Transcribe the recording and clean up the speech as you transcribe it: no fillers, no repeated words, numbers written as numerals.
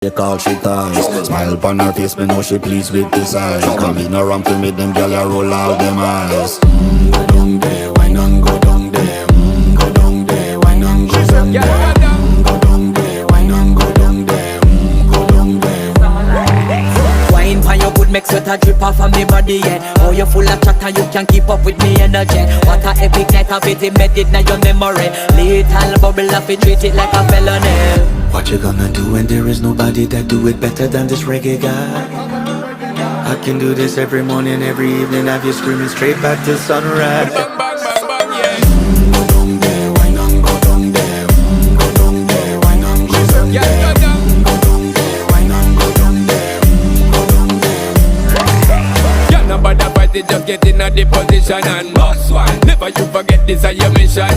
They call she ties. Smile upon her face, me know she pleased with this eyes. Come in around to meet them girl, you roll out them eyes. Go down there, why not go down there? Go down there, why not go down there? Go down there, why not go down there? Go down there. Wine pan your good, make sweat a drip off of me body, yeah. Oh, you full of chatter, you can keep up with me energy. What a epic night of it, embedded in your memory. Little bubble of it, treat it like a felony. What you gonna do when there is nobody that do it better than this reggae guy? I can do this every morning, every evening, have you screaming straight back to sunrise. Bang, bang, bang, bang, yeah. Go down there, why not go down there? Go down there, why not go down there? Yeah, go down. Go down there, why not go down there? Go down there. Yeah, nobody fight it, just get in a the position and boss one. Never you forget this is your mission.